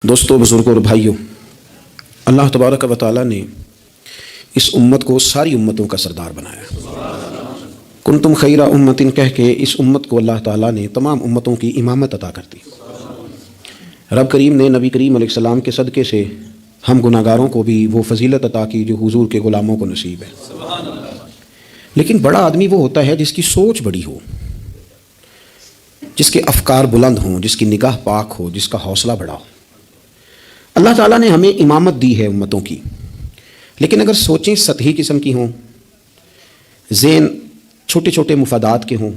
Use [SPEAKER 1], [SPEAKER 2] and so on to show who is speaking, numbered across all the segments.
[SPEAKER 1] دوستو، بزرگوں اور بھائیوں، اللہ تبارک و تعالیٰ نے اس امت کو ساری امتوں کا سردار بنایا۔ کنتم خیر امت کہہ کے اس امت کو اللہ تعالیٰ نے تمام امتوں کی امامت عطا کر دی۔ رب کریم نے نبی کریم علیہ السلام کے صدقے سے ہم گناہ گاروں کو بھی وہ فضیلت عطا کی جو حضور کے غلاموں کو نصیب ہے۔ لیکن بڑا آدمی وہ ہوتا ہے جس کی سوچ بڑی ہو، جس کے افکار بلند ہوں، جس کی نگاہ پاک ہو، جس کا حوصلہ بڑا ہو۔ اللہ تعالیٰ نے ہمیں امامت دی ہے امتوں کی، لیکن اگر سوچیں سطحی قسم کی ہوں، ذہن چھوٹے چھوٹے مفادات کے ہوں،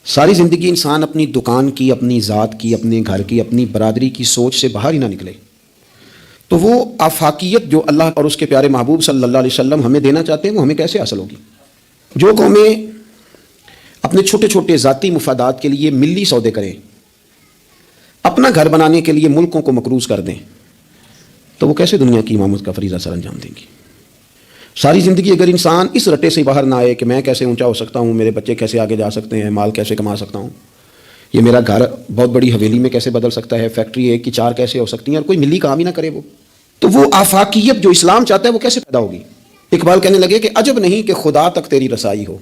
[SPEAKER 1] ساری زندگی انسان اپنی دکان کی، اپنی ذات کی، اپنے گھر کی، اپنی برادری کی سوچ سے باہر ہی نہ نکلے، تو وہ آفاقیت جو اللہ اور اس کے پیارے محبوب صلی اللہ علیہ وسلم ہمیں دینا چاہتے ہیں وہ ہمیں کیسے حاصل ہوگی؟ جو قومیں اپنے چھوٹے چھوٹے ذاتی مفادات کے لیے ملی سودے کریں، اپنا گھر بنانے کے لیے ملکوں کو مقروض کر دیں، تو وہ کیسے دنیا کی امامت کا فریضہ سر انجام دیں گی؟ ساری زندگی اگر انسان اس رٹے سے باہر نہ آئے کہ میں کیسے اونچا ہو سکتا ہوں، میرے بچے کیسے آگے جا سکتے ہیں، مال کیسے کما سکتا ہوں، یہ میرا گھر بہت بڑی حویلی میں کیسے بدل سکتا ہے، فیکٹری ایک کی 4 کیسے ہو سکتی ہیں، اور کوئی ملی کام ہی نہ کرے، وہ تو وہ آفاقیت جو اسلام چاہتا ہے وہ کیسے پیدا ہوگی؟ اقبال کہنے لگے کہ عجب نہیں کہ خدا تک تیری رسائی ہو،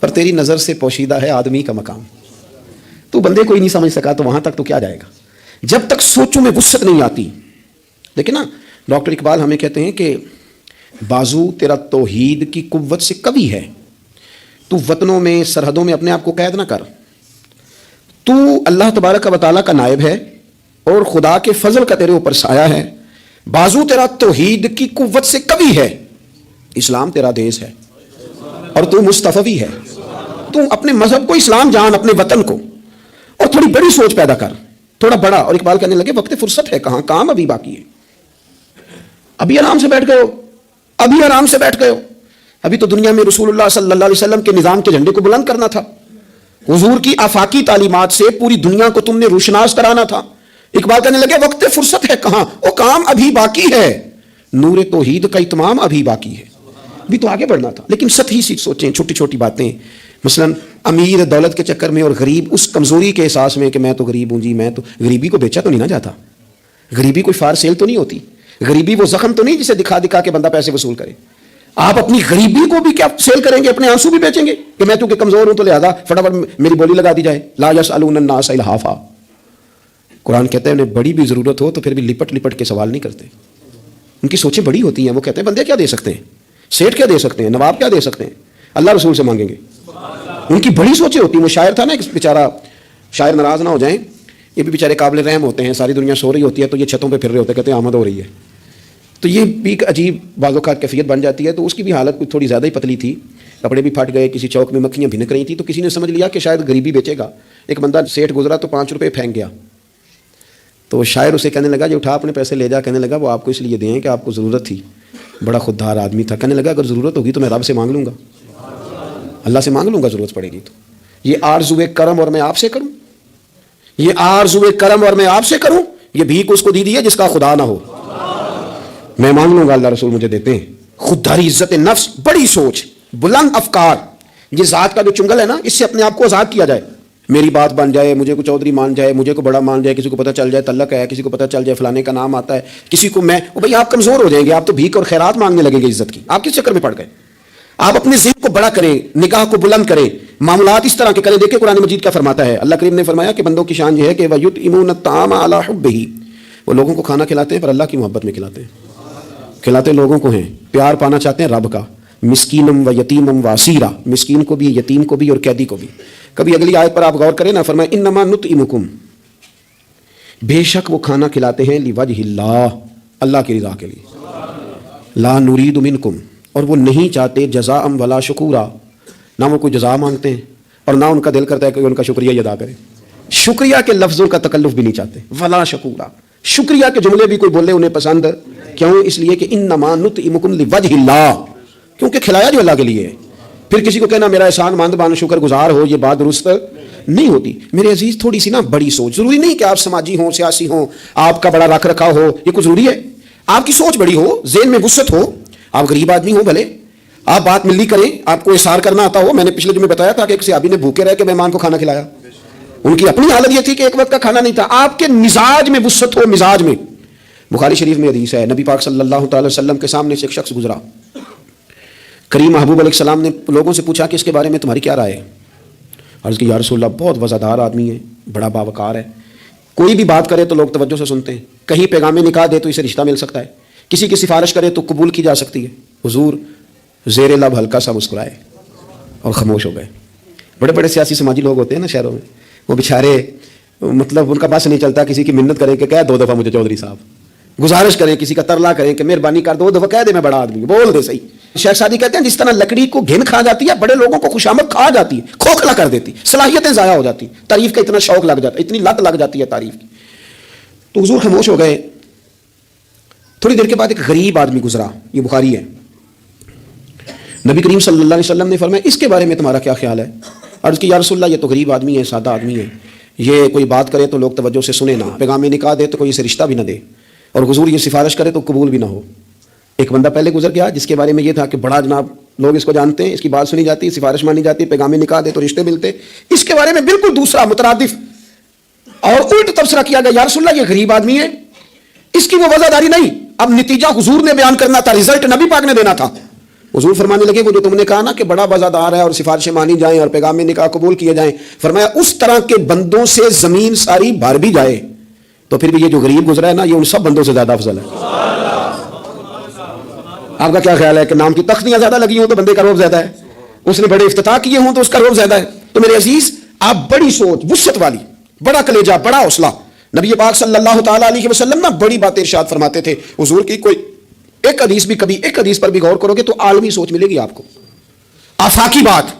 [SPEAKER 1] پر تیری نظر سے پوشیدہ ہے آدمی کا مقام۔ تو بندے کوئی نہیں سمجھ سکا تو وہاں تک تو کیا جائے گا جب تک سوچوں میں وسعت نہیں آتی۔ دیکھیں نا، ڈاکٹر اقبال ہمیں کہتے ہیں کہ بازو تیرا توحید کی قوت سے قوی ہے، تو وطنوں میں، سرحدوں میں اپنے آپ کو قید نہ کر، تو اللہ تبارک و تعالیٰ کا نائب ہے اور خدا کے فضل کا تیرے اوپر سایہ ہے۔ بازو تیرا توحید کی قوت سے قوی ہے، اسلام تیرا دیس ہے اور تو مصطفی ہے۔ تو اپنے مذہب کو اسلام جان، اپنے وطن کو، اور تھوڑی بڑی سوچ پیدا کر، تھوڑا بڑا۔ اور اقبال کہنے لگے وقت فرصت ہے کہاں، کام ابھی باقی ہے، ابھی آرام سے بیٹھ گئے ہو، ابھی آرام سے بیٹھ گئے ہو، ابھی تو دنیا میں رسول اللہ صلی اللہ علیہ وسلم کے نظام کے جھنڈے کو بلند کرنا تھا، حضور کی آفاقی تعلیمات سے پوری دنیا کو تم نے روشناس کرانا تھا۔ اقبال کہنے لگے وقت فرصت ہے کہاں، وہ کام ابھی باقی ہے، نور توحید کا اتمام ابھی باقی ہے، ابھی تو آگے بڑھنا تھا۔ لیکن سطحی سی سوچیں، چھوٹی چھوٹی باتیں، مثلا امیر دولت کے چکر میں اور غریب اس کمزوری کے احساس میں کہ میں تو غریب ہوں جی، میں تو غریبی کو بیچا تو نہیں نہ جاتا، غریبی کوئی فار سیل تو نہیں ہوتی، غریبی وہ زخم تو نہیں جسے دکھا دکھا کے بندہ پیسے وصول کرے۔ آپ اپنی غریبی کو بھی کیا سیل کریں گے، اپنے آنسو بھی بیچیں گے کہ میں تو کہ کمزور ہوں تو لہذا فٹافٹ میری بولی لگا دی جائے۔ لا یسألون الناس الحافا، قرآن کہتا ہے انہیں بڑی بھی ضرورت ہو تو پھر بھی لپٹ لپٹ کے سوال نہیں کرتے، ان کی سوچیں بڑی ہوتی ہیں۔ وہ کہتے ہیں بندے کیا دے سکتے ہیں، سیٹھ کیا دے سکتے ہیں، نواب کیا دے سکتے ہیں، اللہ رسول سے مانگیں گے۔ ان کی بڑی سوچیں ہوتی ہیں۔ وہ شاعر تھا نا، ایک بیچارہ، شاعر ناراض نہ ہو جائیں، یہ بھی بیچارے قابل رحم ہوتے ہیں، ساری دنیا سو رہی ہوتی ہے تو یہ چھتوں پہ پھر رہے ہوتے ہیں، کہتے ہیں آمد ہو رہی ہے، تو یہ بھی ایک عجیب بعض اوقات کیفیت بن جاتی ہے۔ تو اس کی بھی حالت کچھ تھوڑی زیادہ ہی پتلی تھی، کپڑے بھی پھٹ گئے، کسی چوک میں مکھیاں بھنک رہی تھیں، تو کسی نے سمجھ لیا کہ شاید غریبی بیچے گا۔ ایک بندہ سیٹھ گزرا تو 5 روپے پھینک گیا، تو شاعر اسے کہنے لگا جو اٹھا اپنے پیسے لے جا، کہنے لگا وہ آپ کو اس لیے دیں کہ آپ کو ضرورت تھی، بڑا خوددار آدمی تھا، کہنے لگا اگر ضرورت ہوگی تو میں رب سے مانگ لوں گا، اللہ سے مانگ لوں گا ضرورت پڑے گی تو۔ یہ آرزوئے کرم اور میں آپ سے کروں، یہ آرزوئے کرم اور میں آپ سے کروں، یہ بھیک اس کو دی دی ہے جس کا خدا نہ ہو، میں مانگ لوں گا اللہ رسول مجھے دیتے ہیں۔ خودداری، عزت نفس، بڑی سوچ، بلند افکار، یہ ذات کا جو چنگل ہے نا، اس سے اپنے آپ کو آزاد کیا جائے۔ میری بات بن جائے، مجھے کو چودھری مان جائے، مجھے کو بڑا مان جائے، کسی کو پتہ چل جائے تعلق ہے، کسی کو پتہ چل جائے فلانے کا نام آتا ہے، کسی کو میں، بھائی آپ کمزور ہو جائیں گے، آپ تو بھیک اور خیرات مانگنے لگیں گے عزت کی۔ آپ کس چکر میں پڑ گئے؟ آپ اپنے ذہن کو بڑا کریں، نگاہ کو بلند کریں، معاملات اس طرح کے کریں۔ دیکھیں قرآن مجید کیا فرماتا ہے، اللہ کریم نے فرمایا کہ بندوں کی شان یہ ہے کہ وَيُطْعِمُونَ الطَّعَامَ عَلَىٰ حُبِّهِ، وہ لوگوں کو کھانا کھلاتے ہیں پر اللہ کی محبت میں کھلاتے ہیں، کھلاتے لوگوں کو ہیں، پیار پانا چاہتے ہیں رب کا۔ مسکینم و یتیمم و اسیرا، مسکین کو بھی، یتیم کو بھی اور قیدی کو بھی۔ کبھی اگلی آیت پر آپ غور کریں نا، فرمایا انما نطعمکم، بے شک وہ کھانا کھلاتے ہیں لوجہ اللہ، اللہ کی رضا کے لیے، لا نرید منکم، اور وہ نہیں چاہتے جزاء ولا شکورا، نہ وہ کوئی جزا مانگتے ہیں اور نہ ان کا دل کرتا ہے کہ ان کا شکریہ ادا کریں، شکریہ کے لفظوں کا تکلف بھی نہیں چاہتے، ولا شکورا، شکریہ کے جملے بھی کوئی بولے انہیں پسند کیوں؟ اس لیے کہ انما نطعمکم لوجہ اللہ، کیونکہ کھلایا جو اللہ کے لیے ہے۔ پھر کسی کو کہنا میرا احسان مند بان شکر گزار ہو، یہ بات درست نہیں ہوتی۔ میرے عزیز تھوڑی سی نا بڑی سوچ، ضروری نہیں کہ آپ سماجی ہوں، سیاسی ہوں، آپ کا بڑا رکھ رکھا ہو، یہ کچھ ضروری ہے؟ آپ کی سوچ بڑی ہو، ذہن میں وسعت ہو، آپ غریب آدمی ہو بھلے، آپ بات ملی کریں، آپ کو احسان کرنا آتا ہو۔ میں نے پچھلے جمعے بتایا تھا کہ ایک صحابی نے بھوکے رہ کے مہمان کو کھانا کھلایا، ان کی اپنی حالت یہ تھی کہ ایک وقت کا کھانا نہیں تھا. آپ کے مزاج میں وسعت ہو, مزاج میں. بخاری شریف میں حدیث ہے, نبی پاک صلی اللہ تعالی وسلم کے سامنے سے ایک شخص گزرا. کریم محبوب علیہ السلام نے لوگوں سے پوچھا کہ اس کے بارے میں تمہاری کیا رائے ہے؟ عرض کی یا رسول اللہ بہت وزادار آدمی ہے, بڑا باوقار ہے, کوئی بھی بات کرے تو لوگ توجہ سے سنتے ہیں, کہیں پیغام نکاح دے تو اسے رشتہ مل سکتا ہے, کسی کی سفارش کرے تو قبول کی جا سکتی ہے. حضور زیر لب ہلکا سا مسکرائے اور خاموش ہو گئے. بڑے بڑے سیاسی سماجی لوگ ہوتے ہیں نا شہروں میں, وہ بیچارے مطلب ان کا بس نہیں چلتا, کسی کی منت کریں کہ کہہ 2 دفعہ مجھے چودھری صاحب, گزارش کریں, کسی کا ترلا کریں کہ مہربانی کر 2 دفعہ کہہ دے میں بڑا آدمی, بول دے صحیح. شیخ سعدی کہتے ہیں جس طرح لکڑی کو گھن کھا جاتی ہے, بڑے لوگوں کو خوشامد کھا جاتی ہے, کھوکھلا کر دیتی, صلاحیتیں ضائع ہو جاتی, تعریف کا اتنا شوق لگ جاتا ہے, اتنی لت لگ جاتی ہے تعریف کی. تو حضور خاموش ہو گئے. تھوڑی دیر کے بعد ایک غریب آدمی گزرا, یہ بخاری ہے. نبی کریم صلی اللہ علیہ وسلم نے فرمایا اس کے بارے میں تمہارا کیا خیال ہے؟ عرض کی یا رسول اللہ یہ تو غریب آدمی ہے, سادہ آدمی ہے, یہ کوئی بات کرے تو لوگ توجہ سے سنے نہ, پیغام نکاح دے تو کوئی اسے رشتہ بھی نہ دے, اور حضور یہ سفارش کرے تو قبول بھی نہ ہو. ایک بندہ پہلے گزر گیا جس کے بارے میں یہ تھا کہ بڑا جناب, لوگ اس کو جانتے ہیں, اس کی بات سنی جاتی, سفارش مانی جاتی, پیغام نکاح دے تو رشتے ملتے. اس کے بارے میں بالکل دوسرا مترادف اور الٹ تبصرہ کیا گیا, یا رسول اللہ یہ غریب آدمی ہے, اس کی وہ وزاداری نہیں. اب نتیجہ حضور نے بیان کرنا تھا, رزلٹ نبی پاک نے دینا تھا. حضور فرمانے لگے وہ جو تم نے کہا نا کہ بڑا وزادار ہے اور سفارشیں مانی جائیں اور پیغام نکاح قبول کیے جائیں, فرمایا اس طرح کے بندوں سے زمین ساری بھر بھی جائے تو پھر بھی یہ جو غریب گزرا ہے نا, یہ ان سب بندوں سے زیادہ افضل ہے. آپ کا کیا خیال ہے کہ نام کی تختیاں زیادہ لگی ہوں تو بندے کا روب زیادہ ہے, اس نے بڑے افتتاح کیے ہوں تو اس کا روب زیادہ ہے؟ تو میرے عزیز, آپ بڑی سوچ, وسعت والی, بڑا کلیجہ, بڑا حوصلہ. نبی پاک صلی اللہ تعالیٰ علیہ وسلم نا بڑی باتیں ارشاد فرماتے تھے. حضور کی کوئی ایک حدیث بھی, کبھی ایک حدیث پر بھی غور کرو گے تو عالمی سوچ ملے گی آپ کو, آفاقی بات,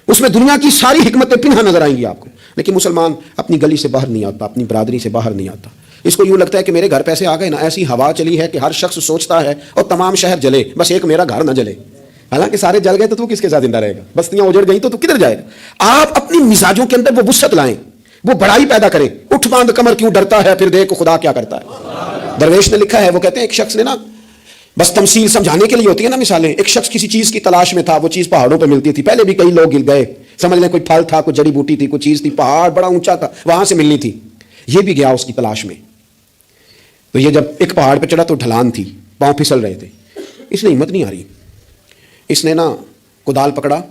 [SPEAKER 1] اس میں دنیا کی ساری حکمتیں پنہا نظر آئیں گی آپ کو. لیکن مسلمان اپنی گلی سے باہر نہیں آتا, اپنی برادری سے باہر نہیں آتا. اس کو یوں لگتا ہے کہ میرے گھر پیسے آ گئے نا, ایسی ہوا چلی ہے کہ ہر شخص سوچتا ہے اور تمام شہر جلے, بس ایک میرا گھر نہ جلے. حالانکہ سارے جل گئے تو کس کے ساتھ زندہ رہے گا؟ بستیاں اجڑ گئیں تو کدھر جائے گا؟ آپ اپنی مزاجوں کے اندر وہ وسعت لائیں, وہ بڑائی پیدا کریں. اٹھ باندھ کمر کیوں ڈرتا ہے, پھر دیکھ خدا کیا کرتا ہے. درویش نے لکھا ہے, وہ کہتے ہیں ایک شخص نے نا, بس تمثیل سمجھانے کے لیے ہوتی ہے نا مثالیں, ایک شخص کسی چیز کی تلاش میں تھا, وہ چیز پہاڑوں پہ ملتی تھی, پہلے بھی کئی لوگ گر گئے, سمجھ لیں کوئی پھل تھا, کوئی جڑی بوٹی تھی, کوئی چیز تھی, پہاڑ بڑا اونچا تھا, وہاں سے ملنی تھی. یہ بھی گیا اس کی تلاش میں. تو یہ جب ایک پہاڑ پہ چڑھا تو ڈھلان تھی, پاؤں پھسل رہے تھے, اس نے ہمت نہیں آ رہی, اس نے نا کدال پکڑا,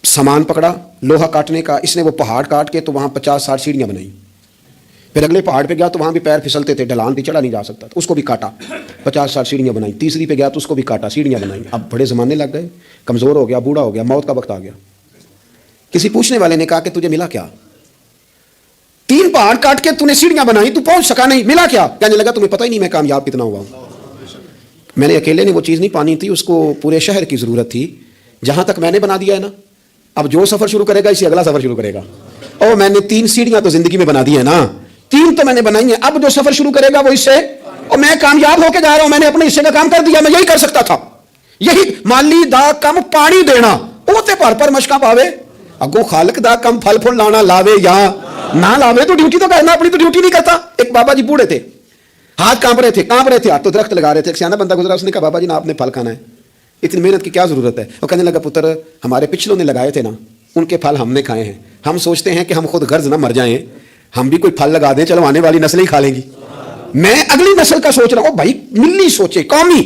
[SPEAKER 1] سامان پکڑا لوہا کاٹنے کا, اس نے وہ پہاڑ کاٹ کے تو وہاں 50-60 سیڑھیاں بنائیں. پھر اگلے پہاڑ پہ گیا تو وہاں بھی پیر پھسلتے تھے, ڈھلان تھی, چڑھا نہیں جا سکتا, اس کو بھی کاٹا, 50-60 سیڑھیاں بنائیں. تیسری پہ گیا تو اس کو بھی کاٹا, سیڑھیاں بنائیں. اب بڑے زمانے لگ گئے, کمزور ہو گیا, بوڑھا ہو گیا, موت کا وقت آ گیا. کسی پوچھنے والے نے کہا کہ تجھے ملا کیا؟ 3 پہاڑ کاٹ کے تو نے سیڑھیاں بنائی, تو پہنچ سکا نہیں, ملا کیا؟ کہنے لگا تمہیں پتہ ہی نہیں میں کامیاب کتنا ہوا ہوں. میں نے اکیلے نے وہ چیز نہیں پانی تھی, اس کو پورے شہر کی ضرورت تھی. جہاں تک میں نے بنا دیا ہے نا, اب جو سفر شروع کرے گا اسی اگلا سفر شروع کرے گا. اور میں نے 3 سیڑھیاں تو زندگی میں بنا دی ہے نا, 3 تو میں نے بنائی ہیں, اب جو سفر شروع کرے گا وہ اس سے, اور میں کامیاب ہو کے جا رہا ہوں, میں نے اپنے حصے کا کام کر دیا. میں یہی کر سکتا تھا, یہی مالی دا کم پانی دینا, اوتے پر مشکاں پاوے, اگوں خالق دا کم پھل پھل لانا, لاوے یا نہ لاوے تو ڈیوٹی تو کرنا, اپنی تو ڈیوٹی نہیں کرتا. ایک بابا جی بوڑھے تھے, ہاتھ کانپ رہے تھے, ہاتھ تو درخت لگا رہے تھے. ایک سیانا بندہ گزرا, اس نے کہا بابا جی نا آپ نے پھل کھانا ہے, اتنی محنت کی کیا ضرورت ہے؟ وہ کہنے لگا پتر ہمارے پچھلوں نے لگائے تھے نا, ان کے پھل ہم نے کھائے ہیں, ہم سوچتے ہیں کہ ہم خود غرض نہ مر جائیں, ہم بھی کوئی پھل لگا دیں, چلو آنے والی نسلیں ہی کھا لیں گی. میں اگلی نسل کا سوچ رہا ہوں. بھائی ملی سوچے, قومی,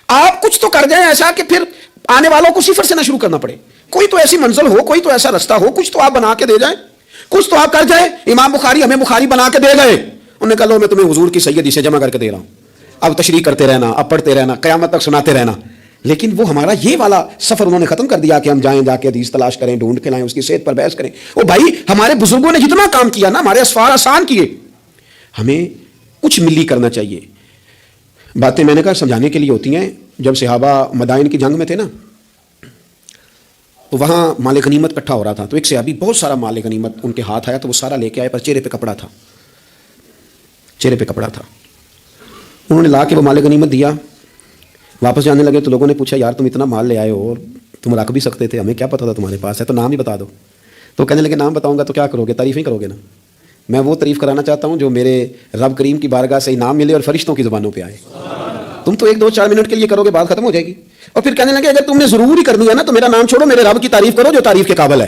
[SPEAKER 1] آپ کچھ تو کر جائیں ایسا کہ پھر آنے والوں کو صفر سے نہ شروع کرنا پڑے. کوئی تو ایسی منزل ہو, کوئی تو ایسا رستہ ہو, کچھ تو آپ بنا کے دے جائیں, کچھ تو آپ کر جائیں. امام بخاری ہمیں بخاری بنا کے دے گئے, انہوں نے کہا لو میں تمہیں حضور کی سیدی سے جمع کر کے دے رہا ہوں, اب تشریح کرتے رہنا, اب پڑھتے رہنا, قیامت تک سناتے رہنا. لیکن وہ ہمارا یہ والا سفر انہوں نے ختم کر دیا کہ ہم جائیں, جا کے حدیث تلاش کریں, ڈھونڈ کے لائیں, اس کی صحت پر بحث کریں. وہ بھائی ہمارے بزرگوں نے جتنا کام کیا نا, ہمارے اسفار آسان کیے, ہمیں کچھ ملی کرنا چاہیے. باتیں میں نے کہا سمجھانے کے لیے ہوتی ہیں. جب صحابہ مدائن کی جنگ میں تھے نا, تو وہاں مال غنیمت اکٹھا ہو رہا تھا, تو ایک صحابی بہت سارا مال غنیمت ان کے ہاتھ آیا, تو وہ سارا لے کے آئے, پر چہرے پہ کپڑا تھا, چہرے پہ کپڑا تھا. انہوں نے لا کے وہ مال غنیمت دیا, واپس جانے لگے تو لوگوں نے پوچھا یار تم اتنا مال لے آئے ہو اور تم رکھ بھی سکتے تھے, ہمیں کیا پتا تھا تمہارے پاس ہے, تو نام ہی بتا دو. تو کہنے لگے نام بتاؤں گا تو کیا کرو گے, تعریف ہی کرو گے نا. میں وہ تعریف کرانا چاہتا ہوں جو میرے رب کریم کی بارگاہ سے انعام ملے اور فرشتوں کی زبانوں پہ آئے. تم تو 1-2-4 منٹ کے لیے کرو گے, بات ختم ہو جائے گی. اور پھر کہنے لگے اگر تم نے ضرور ہی کرنی ہے نا تو میرا نام چھوڑو, میرے رب کی تعریف کرو جو تعریف کے قابل ہے.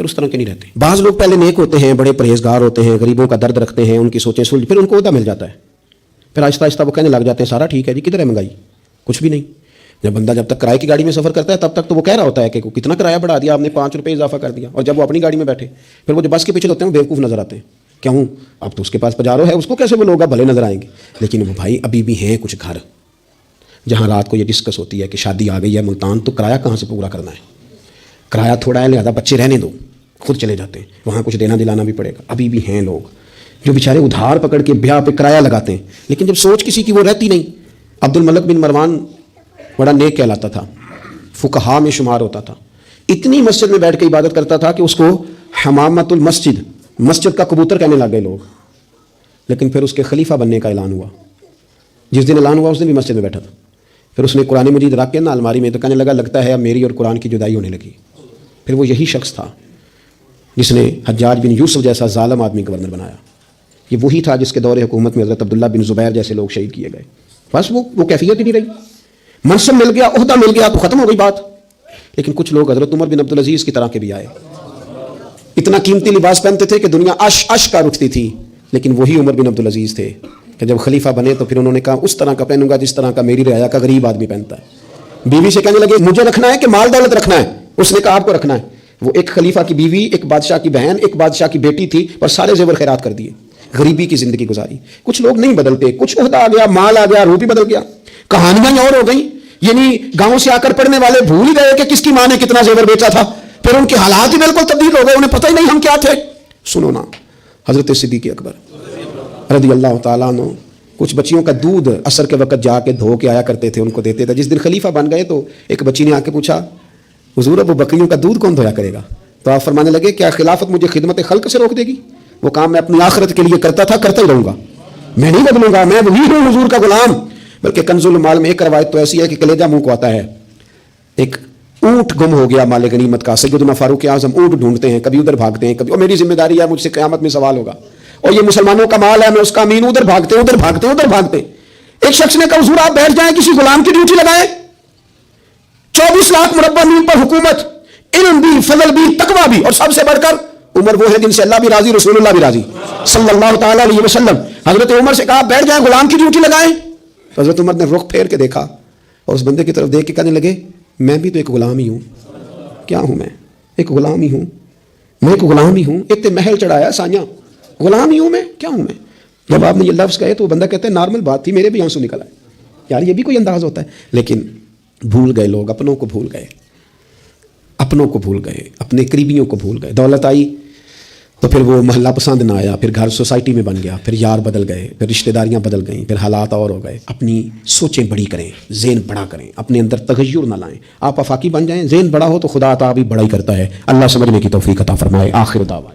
[SPEAKER 1] پھر اس طرح کے نہیں رہتے. بعض لوگ پہلے نیک ہوتے ہیں, بڑے پرہیزگار ہوتے ہیں, غریبوں کا درد رکھتے ہیں, ان کی سوچیں سلجھ, پھر ان کو عہدہ مل جاتا ہے, پھر آہستہ آہستہ وہ کہنے لگ جاتے ہیں سارا ٹھیک ہے جی, کدھر ہے مہنگائی, کچھ بھی نہیں. جب بندہ جب تک کرائے کی گاڑی میں سفر کرتا ہے تب تک تو وہ کہہ رہا ہوتا ہے کہ کتنا کرایہ بڑھا دیا آپ نے, 5 روپے اضافہ کر دیا. اور جب وہ اپنی گاڑی میں بیٹھے پھر وہ جو بس کے پیچھے ہوتے ہیں وہ بیوقوف نظر آتے ہیں. کیوں؟ اب تو اس کے پاس پجارو ہے, اس کو کیسے وہ لوگ بھلے نظر آئیں گے. لیکن وہ بھائی ابھی بھی ہیں کچھ گھر جہاں رات کو یہ ڈسکس ہوتی ہے کہ شادی آ گئی ہے ملتان, تو کرایہ کہاں سے پورا کرنا ہے, کرایہ تھوڑا ہے لہذا بچے رہنے دو, خود چلے جاتے ہیں, وہاں کچھ دینا دلانا بھی پڑے گا. ابھی بھی ہیں لوگ جو بیچارے ادھار پکڑ کے بیاہ پہ کرایہ لگاتے ہیں, لیکن جب سوچ کسی کی وہ رہتی نہیں. عبد الملک بن مروان بڑا نیک کہلاتا تھا, فقہا میں شمار ہوتا تھا, اتنی مسجد میں بیٹھ کے عبادت کرتا تھا کہ اس کو حمامت المسجد, مسجد کا کبوتر کہنے لگ گئے لوگ. لیکن پھر اس کے خلیفہ بننے کا اعلان ہوا, جس دن اعلان ہوا اس دن بھی مسجد میں بیٹھا تھا. پھر اس نے قرآن مجید رکھ کے نا الماری میں, تو کہنے لگا لگتا ہے اب میری اور قرآن کی جدائی ہونے لگی. پھر وہ یہی شخص تھا جس نے حجاج بن یوسف جیسا ظالم آدمی گورنر بنایا. یہ وہی تھا جس کے دور حکومت میں حضرت عبداللہ بن زبیر جیسے لوگ شہید کیے گئے. بس وہ کیفیت ہی نہیں رہی. منصب مل گیا, عہدہ مل گیا تو ختم ہو گئی بات. لیکن کچھ لوگ حضرت عمر بن عبدالعزیز کی طرح کے بھی آئے, اتنا قیمتی لباس پہنتے تھے کہ دنیا عش کا رکھتی تھی. لیکن وہی عمر بن عبدالعزیز تھے کہ جب خلیفہ بنے تو پھر انہوں نے کہا اس طرح کا پہنوں گا جس طرح کا میری رعایا کا غریب آدمی پہنتا ہے. بیوی سے کہنے لگے مجھے رکھنا ہے کہ مال دولت رکھنا ہے؟ اس نے کہا آپ کو رکھنا ہے. وہ ایک خلیفہ کی بیوی, ایک بادشاہ کی بہن, ایک بادشاہ کی بیٹی تھی, اور سارے زیور خیرات کر دیے, غریبی کی زندگی گزاری. کچھ لوگ نہیں بدلتے, کچھ عہدہ آ گیا, مال آ گیا, روح بھی بدل گیا, کہانیاں اور ہو گئیں. یعنی گاؤں سے آ کر پڑھنے والے بھول ہی گئے کہ کس کی ماں نے کتنا زیور بیچا تھا. پھر ان کے حالات ہی بالکل تبدیل ہو گئے, انہیں پتہ ہی نہیں ہم کیا تھے. سنو نا, حضرت صدیق اکبر رضی اللہ تعالیٰ عنہ کچھ بچیوں کا دودھ عصر کے وقت جا کے دھو کے آیا کرتے تھے, ان کو دیتے تھے. جس دن خلیفہ بن گئے تو ایک بچی نے آ کے پوچھا حضور اب وہ بکریوں کا دودھ کون دھویا کرے گا؟ تو آپ فرمانے لگے کیا خلافت مجھے خدمت خلق سے روک دے گی؟ وہ کام میں اپنی آخرت کے لیے کرتا تھا, کرتا ہی رہوں گا, میں نہیں بدلوں گا, میں وہی ہوں حضور کا غلام. بلکہ کنز المال میں ایک روایت تو ایسی ہے کہ کلیجہ منہ کو آتا ہے. ایک اونٹ گم ہو گیا مال غنیمت کا, سیدنا فاروق اعظم اونٹ ڈھونڈتے ہیں, کبھی ادھر بھاگتے ہیں, کبھی اور میری ذمہ داری ہے, مجھ سے قیامت میں سوال ہوگا, اور یہ مسلمانوں کا مال ہے, میں اس کا امین, ادھر بھاگتے ہیں, ادھر بھاگتے ہیں, ادھر بھاگتے ہیں. ایک شخص نے کہا حضور آپ بیٹھ جائیں, کسی غلام کی ڈیوٹی لگائیں. 24 لاکھ مربع میل پر حکومت, علم بھی, فضل بھی, تقویٰ بھی, اور سب سے بڑھ کر عمر وہ ہے جن سے اللہ بھی راضی, رسول اللہ بھی راضی صلی اللہ تعالیٰ علیہ وسلم. حضرت عمر سے کہا بیٹھ جائیں, غلام کی ڈیوٹی لگائیں. حضرت عمر نے رخ پھیر کے دیکھا اور اس بندے کی طرف دیکھ کے کہنے لگے میں بھی تو ایک غلام ہی ہوں. کیا ہوں میں؟ ایک غلام ہی ہوں, میں ایک غلام ہی ہوں. ایک محل چڑھایا سانیہ, غلام ہی ہوں میں, کیا ہوں میں؟ جب آپ نے یہ لفظ کہے تو وہ بندہ کہتا ہے نارمل بات تھی, میرے بھی آنسو نکل آئے. یار یہ بھی کوئی انداز ہوتا ہے. لیکن بھول گئے لوگ, اپنوں کو بھول گئے, اپنوں کو بھول گئے, اپنے قریبیوں کو بھول گئے. دولت آئی تو پھر وہ محلہ پسند نہ آیا, پھر گھر سوسائٹی میں بن گیا, پھر یار بدل گئے, پھر رشتہ داریاں بدل گئیں, پھر حالات اور ہو گئے. اپنی سوچیں بڑی کریں, ذہن بڑا کریں, اپنے اندر تغیر نہ لائیں. آپ آفاقی بن جائیں, ذہن بڑا ہو تو خدا عطا بھی بڑا ہی کرتا ہے. اللہ سمجھنے کی توفیق عطا فرمائے. آخر دعویٰ.